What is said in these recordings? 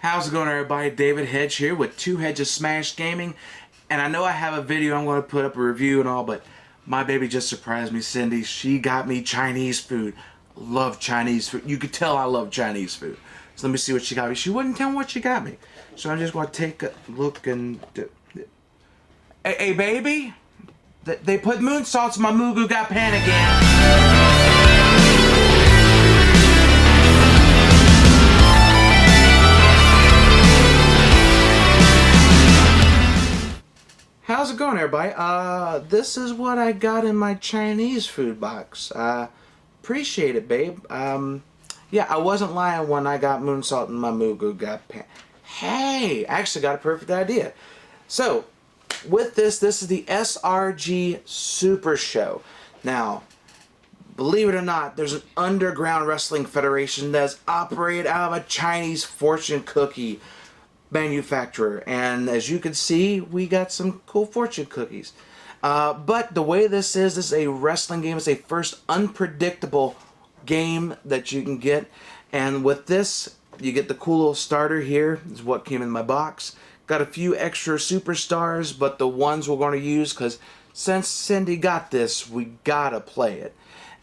How's it going, everybody? David Hedge here with Two Hedges Smash Gaming. And I know I have a video I'm going to put up, a review and all, but my baby just surprised me, Cindy. She got me Chinese food. Love Chinese food. You could tell I love Chinese food. So let me see what she got me. She wouldn't tell me what she got me. So I'm just going to take a look and... Hey, baby? They put moon salts in my Mugu got pan again. How's it going, everybody? This is what I got in my Chinese food box. Appreciate it, babe. Yeah, I wasn't lying when I got moon salt in my Mugu got pan. Hey, I actually got a perfect idea. So, with this is the SRG Supershow. Now, believe it or not, there's an underground wrestling federation that's operated out of a Chinese fortune cookie manufacturer, and as you can see, we got some cool fortune cookies. But the way this is a wrestling game. It's a first unpredictable game that you can get, and with this you get the cool little starter here. This is what came in my box. Got a few extra superstars, but the ones we're going to use, because since Cindy got this, we gotta play it.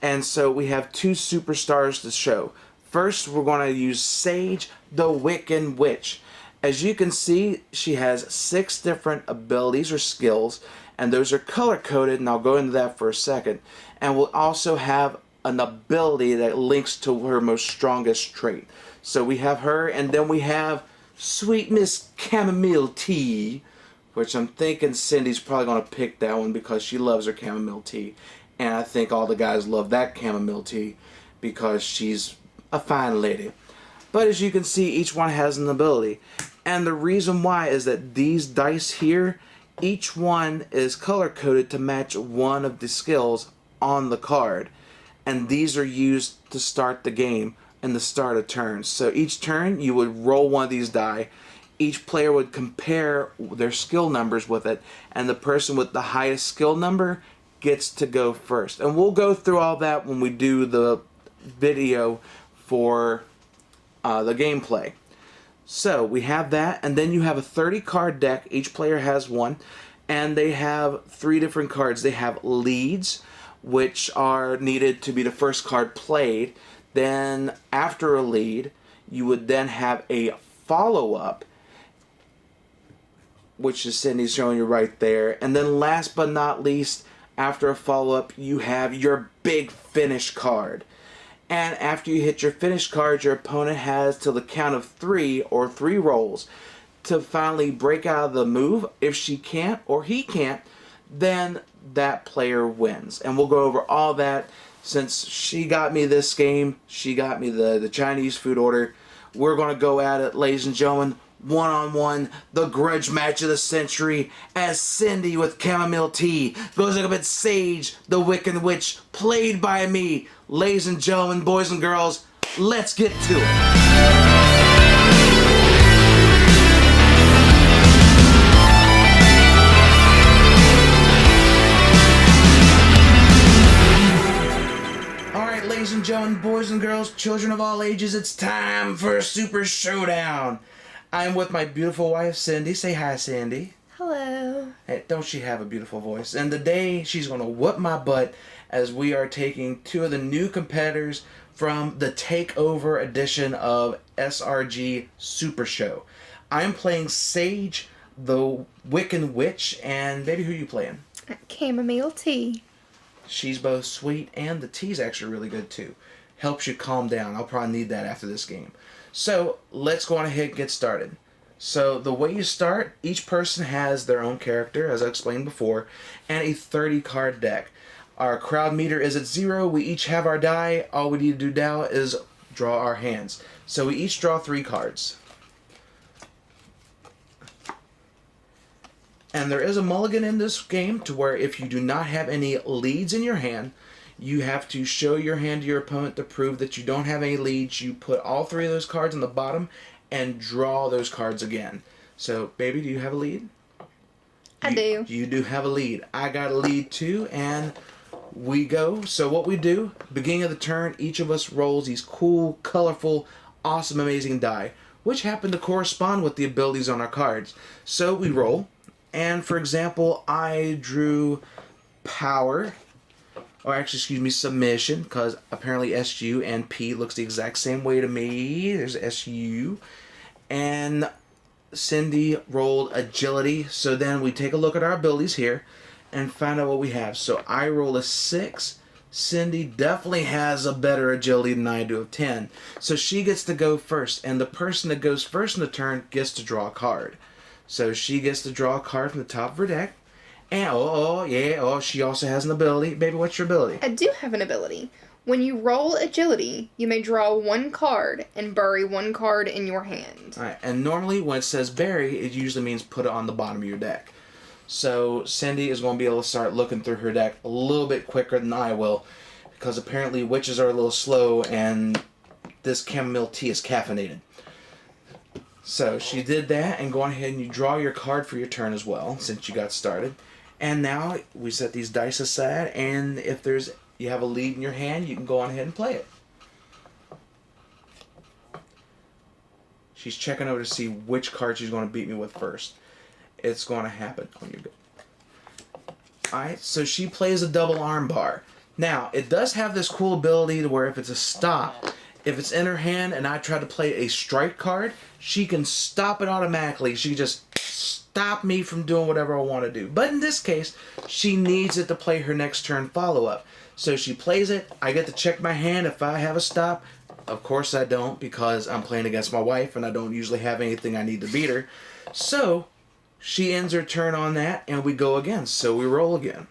And so we have two superstars to show. First, we're going to use Sage the Wiccan Witch. As you can see, she has 6 different abilities or skills, and those are color-coded, and I'll go into that for a second. And we'll also have an ability that links to her most strongest trait. So we have her, and then we have Sweet Miss Chamomile Tea, which I'm thinking Cindy's probably going to pick that one because she loves her chamomile tea. And I think all the guys love that chamomile tea because she's a fine lady. But as you can see, each one has an ability. And the reason why is that these dice here, each one is color-coded to match one of the skills on the card. And these are used to start the game and the start of turns. So each turn, you would roll one of these die. Each player would compare their skill numbers with it. And the person with the highest skill number gets to go first. And we'll go through all that when we do the video for the gameplay. So we have that, and then you have a 30 card deck. Each player has one, and they have 3 different cards. They have leads, which are needed to be the first card played. Then after a lead, you would then have a follow-up, which is Cindy's showing you right there. And then last but not least, after a follow-up, you have your big finish card. And after you hit your finish card, your opponent has till the count of 3 or 3 rolls to finally break out of the move. If she can't or he can't, then that player wins. And we'll go over all that. Since she got me this game, she got me the Chinese food order, we're going to go at it, ladies and gentlemen. One-on-one, the grudge match of the century, as Cindy with chamomile tea goes up against Sage the Wiccan Witch, played by me. Ladies and gentlemen, boys and girls, let's get to it. Alright, ladies and gentlemen, boys and girls, children of all ages, it's time for a super showdown. I'm with my beautiful wife, Cindy. Say hi, Cindy. Hello. Hey, don't she have a beautiful voice? And today, she's going to whoop my butt as we are taking 2 of the new competitors from the Takeover edition of SRG Supershow. I'm playing Sage, the Wiccan Witch, and baby, who are you playing? Chamomile tea. She's both sweet, and the tea's actually really good, too. Helps you calm down. I'll probably need that after this game. So, let's go on ahead and get started. So, the way you start, each person has their own character, as I explained before, and a 30 card deck. Our crowd meter is at 0. We each have our die. All we need to do now is draw our hands. So, we each draw 3 cards. And there is a mulligan in this game to where if you do not have any leads in your hand, you have to show your hand to your opponent to prove that you don't have any leads. You put all 3 of those cards on the bottom and draw those cards again. So, baby, do you have a lead? I do. You do have a lead. I got a lead too, and we go. So what we do, beginning of the turn, each of us rolls these cool, colorful, awesome, amazing die. which happen to correspond with the abilities on our cards. So we roll, and for example, I drew power, or actually, excuse me, submission, because apparently SU and P looks the exact same way to me. There's SU. And Cindy rolled agility. So then we take a look at our abilities here and find out what we have. So I roll a 6. Cindy definitely has a better agility than I do of 10. So she gets to go first. And the person that goes first in the turn gets to draw a card. So she gets to draw a card from the top of her deck. And she also has an ability. Baby, what's your ability? I do have an ability. When you roll agility, you may draw 1 card and bury 1 card in your hand. Alright, and normally when it says bury, it usually means put it on the bottom of your deck. So Cindy is going to be able to start looking through her deck a little bit quicker than I will, because apparently witches are a little slow and this chamomile tea is caffeinated. So she did that, and go on ahead and you draw your card for your turn as well, since you got started. And now we set these dice aside, and if you have a lead in your hand, you can go on ahead and play it. She's checking over to see which card she's going to beat me with first. It's going to happen. Oh, you're good. Alright, so she plays a double arm bar. Now, it does have this cool ability to where if it's a stop, if it's in her hand and I try to play a strike card, she can stop it automatically. She just stop me from doing whatever I want to do. But in this case, she needs it to play her next turn follow-up. So she plays it. I get to check my hand if I have a stop. Of course I don't, because I'm playing against my wife and I don't usually have anything I need to beat her. So she ends her turn on that and we go again. So we roll again.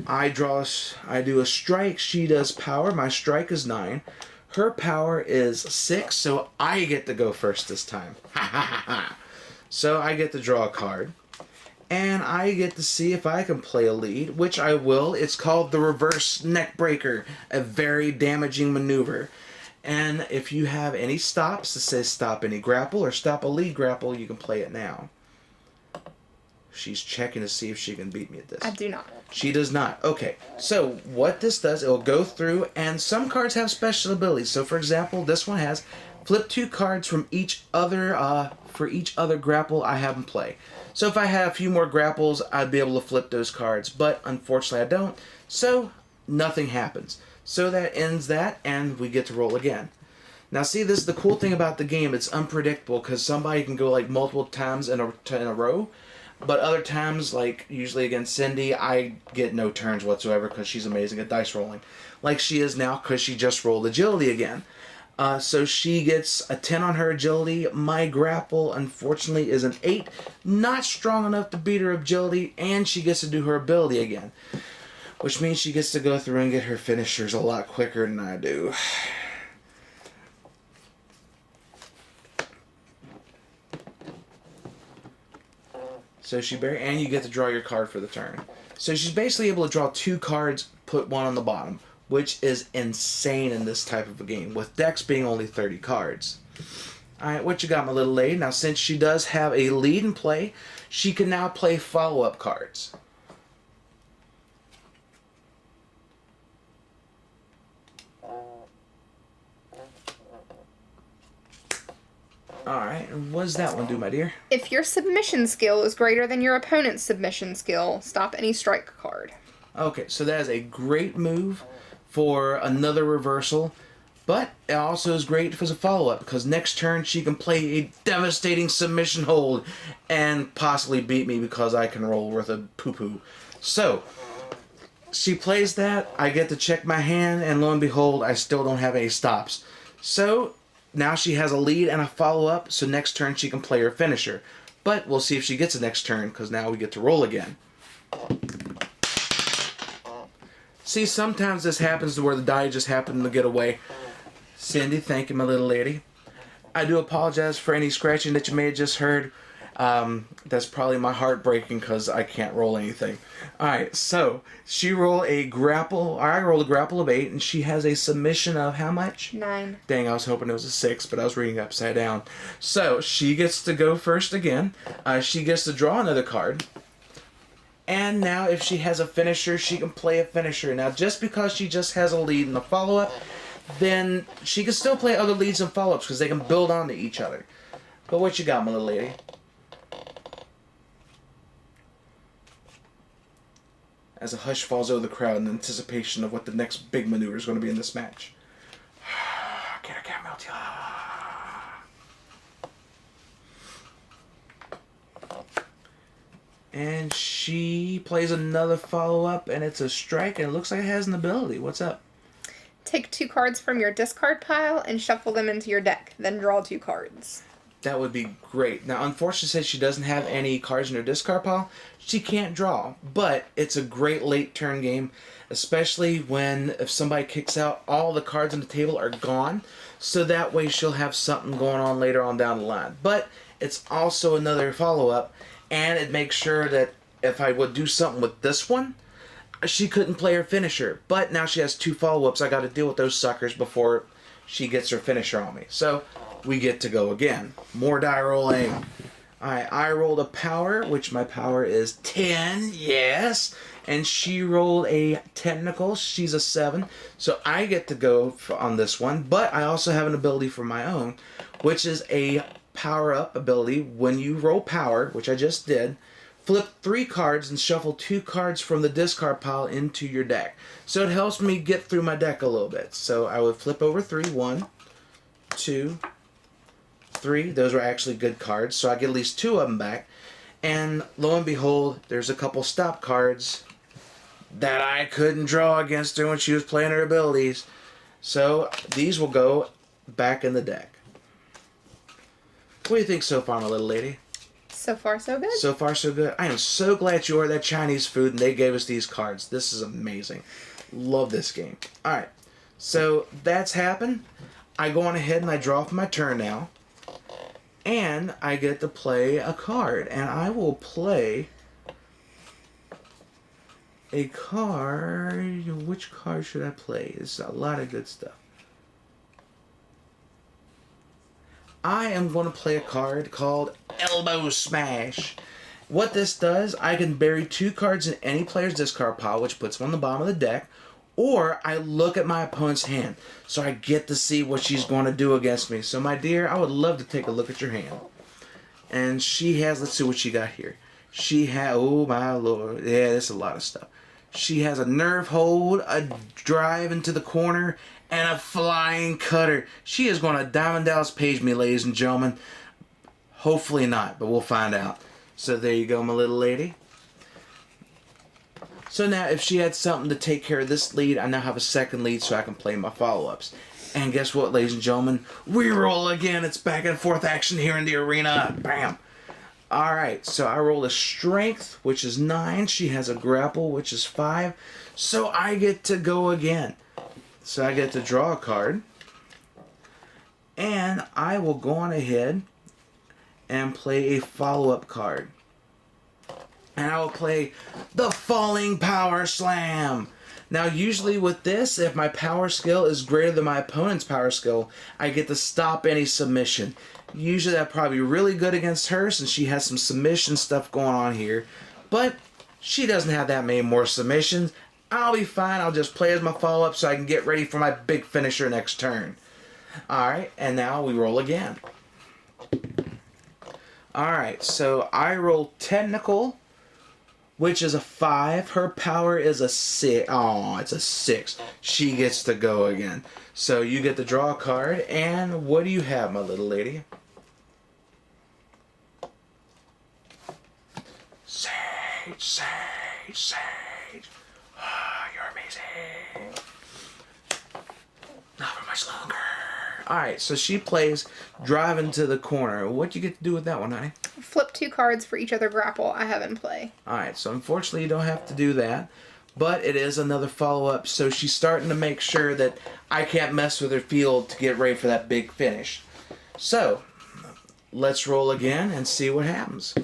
I do a strike. She does power. My strike is 9. Her power is 6, so I get to go first this time. Ha ha ha ha. So I get to draw a card. And I get to see if I can play a lead, which I will. It's called the Reverse Neck Breaker, a very damaging maneuver. And if you have any stops that says stop any grapple or stop a lead grapple, you can play it now. She's checking to see if she can beat me at this. I do not. She does not. Okay, so what this does, it will go through, and some cards have special abilities. So for example, this one has flip 2 cards from each other, for each other grapple I have in play. So if I had a few more grapples, I'd be able to flip those cards, but unfortunately I don't, so nothing happens. So that ends that, and we get to roll again. Now see, this is the cool thing about the game, it's unpredictable, because somebody can go like multiple times in a row, but other times, like usually against Cindy, I get no turns whatsoever because she's amazing at dice rolling. Like she is now because she just rolled agility again. So she gets a 10 on her agility. My grapple, unfortunately, is an 8. Not strong enough to beat her agility, and she gets to do her ability again. Which means she gets to go through and get her finishers a lot quicker than I do. So and you get to draw your card for the turn. So she's basically able to draw 2 cards, put 1 on the bottom, which is insane in this type of a game, with decks being only 30 cards. Alright, what you got, my little lady? Now, since she does have a lead in play, she can now play follow-up cards. Alright, and what does that one do, my dear? If your submission skill is greater than your opponent's submission skill, stop any strike card. Okay, so that is a great move for another reversal, but it also is great as a follow-up, because next turn she can play a devastating submission hold and possibly beat me because I can roll worth a poo-poo. So, she plays that, I get to check my hand, and lo and behold, I still don't have any stops. So, now she has a lead and a follow-up, so next turn she can play her finisher. But we'll see if she gets a next turn, because now we get to roll again. See, sometimes this happens to where the die just happened to get away. Cindy, thank you, my little lady. I do apologize for any scratching that you may have just heard. That's probably my heart breaking because I can't roll anything. Alright, so she rolled a grapple, or I rolled a grapple of 8, and she has a submission of how much? 9. Dang, I was hoping it was a 6, but I was reading upside down. So she gets to go first again. She gets to draw another card. And now if she has a finisher, she can play a finisher. Now just because she just has a lead in the follow-up, then she can still play other leads and follow-ups because they can build onto each other. But what you got, my little lady? As a hush falls over the crowd in anticipation of what the next big maneuver is going to be in this match. Get a camel. And she plays another follow-up, and it's a strike, and it looks like it has an ability. What's up? Take 2 cards from your discard pile and shuffle them into your deck. Then draw 2 cards. That would be great. Now, unfortunately, since she doesn't have any cards in her discard pile, she can't draw. But it's a great late turn game, especially if somebody kicks out, all the cards on the table are gone. So that way she'll have something going on later on down the line. But it's also another follow-up, and it makes sure that if I would do something with this one, she couldn't play her finisher. But now she has 2 follow-ups. I got to deal with those suckers before she gets her finisher on me. So we get to go again. More die rolling. Alright, I rolled a power, which my power is 10, yes. And she rolled a technical, she's a 7. So I get to go on this one, but I also have an ability for my own, which is a power-up ability. When you roll power, which I just did, flip 3 cards and shuffle 2 cards from the discard pile into your deck. So it helps me get through my deck a little bit. So I would flip over 3, 1, 2, 3. Those were actually good cards, so I get at least 2 of them back. And lo and behold, there's a couple stop cards that I couldn't draw against her when she was playing her abilities. So these will go back in the deck. What do you think so far, my little lady? So far, so good. So far, so good. I am so glad you ordered that Chinese food and they gave us these cards. This is amazing. Love this game. Alright, so that's happened. I go on ahead and I draw for my turn now. And I get to play a card. And I will play a card. Which card should I play? There's a lot of good stuff. I am going to play a card called Elbow Smash. What this does, I can bury 2 cards in any player's discard pile, which puts them on the bottom of the deck, or I look at my opponent's hand, so I get to see what she's going to do against me. So, my dear, I would love to take a look at your hand. And she has, let's see what she got here. She has, oh my lord, yeah, there's a lot of stuff. She has a nerve hold, a drive into the corner, and a flying cutter. She is going to Diamond Dallas Page me, ladies and gentlemen. Hopefully not, but we'll find out. So there you go, my little lady. So now, if she had something to take care of this lead, I now have a second lead so I can play my follow-ups. And guess what, ladies and gentlemen? We roll again. It's back and forth action here in the arena. Bam. Alright, so I rolled a strength, which is 9. She has a grapple, which is 5. So I get to go again. So I get to draw a card. And I will go on ahead and play a follow-up card. And I will play the Falling Power Slam. Now, usually with this, if my power skill is greater than my opponent's power skill, I get to stop any submission. Usually that'd probably be really good against her since she has some submission stuff going on here. But she doesn't have that many more submissions. I'll be fine. I'll just play as my follow-up so I can get ready for my big finisher next turn. Alright, and now we roll again. Alright, so I roll technical, which is a 5. Her power is a 6. Oh, it's a 6. She gets to go again. So you get to draw a card, and what do you have, my little lady? Sage, Sage, Sage. Oh, you're amazing. Not for much longer. Alright, so she plays Drive into the Corner. What do you get to do with that one, honey? Flip 2 cards for each other grapple I have in play. Alright, so unfortunately you don't have to do that. But it is another follow-up, so she's starting to make sure that I can't mess with her field to get ready for that big finish. So, let's roll again and see what happens.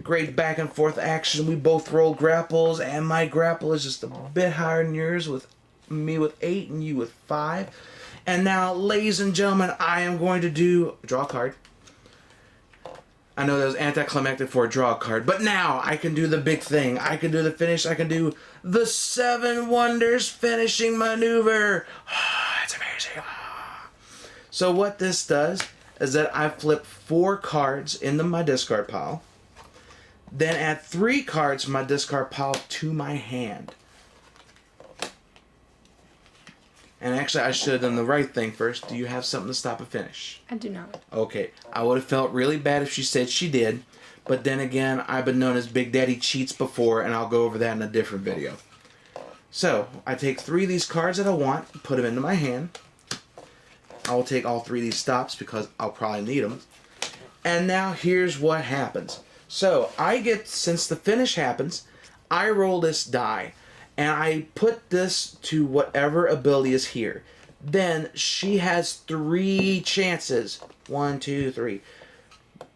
Great back and forth action. We both roll grapples, and my grapple is just a bit higher than yours, with me with 8 and you with 5. And now, ladies and gentlemen, I am going to draw a card. I know that was anticlimactic for a draw card, but now I can do the big thing. I can do the finish. I can do the 7 Wonders finishing maneuver. That's amazing. Ah. So what this does is that I flip 4 cards into my discard pile. Then add 3 cards from my discard pile to my hand. And actually, I should have done the right thing first. Do you have something to stop a finish? I do not. Okay. I would have felt really bad if she said she did. But then again, I've been known as Big Daddy Cheats before, and I'll go over that in a different video. So, I take 3 of these cards that I want, put them into my hand. I will take all 3 of these stops because I'll probably need them. And now, here's what happens. So, since the finish happens, I roll this die. And I put this to whatever ability is here. Then she has 3 chances. 1, 2, 3.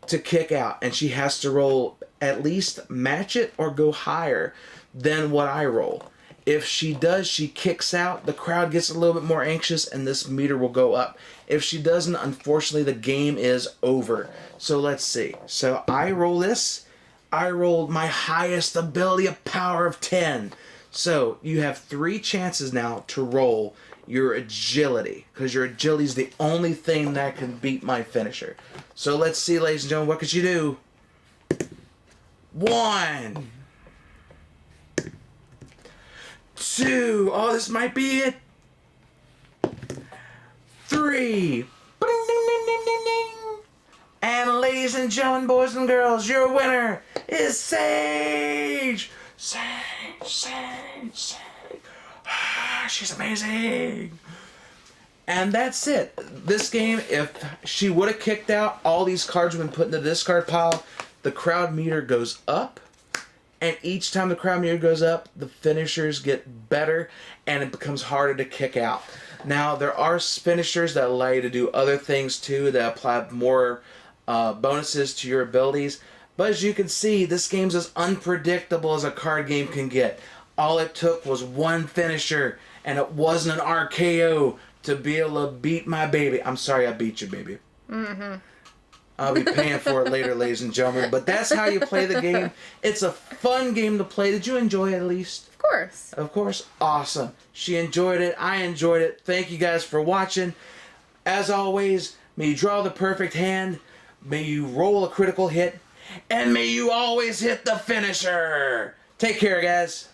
To kick out. And she has to roll at least match it or go higher than what I roll. If she does, she kicks out. The crowd gets a little bit more anxious and this meter will go up. If she doesn't, unfortunately, the game is over. So let's see. So I roll this. I rolled my highest ability of power of 10. So, you have 3 chances now to roll your agility. Because your agility is the only thing that can beat my finisher. So, let's see, ladies and gentlemen, what could you do? 1. 2. Oh, this might be it. 3. And ladies and gentlemen, boys and girls, your winner is Sage! Sage. Ah, she's amazing. And that's it. This game, if she would have kicked out, all these cards would have been put in the discard pile. The crowd meter goes up. And each time the crowd meter goes up, the finishers get better and it becomes harder to kick out. Now, there are finishers that allow you to do other things too, that apply more bonuses to your abilities. But as you can see, this game's as unpredictable as a card game can get. All it took was 1 finisher, and it wasn't an RKO to be able to beat my baby. I'm sorry I beat you, baby. Mm-hmm. I'll be paying for it later, ladies and gentlemen. But that's how you play the game. It's a fun game to play. Did you enjoy it at least? Of course. Of course. Awesome. She enjoyed it. I enjoyed it. Thank you guys for watching. As always, may you draw the perfect hand. May you roll a critical hit. And may you always hit the finisher. Take care, guys.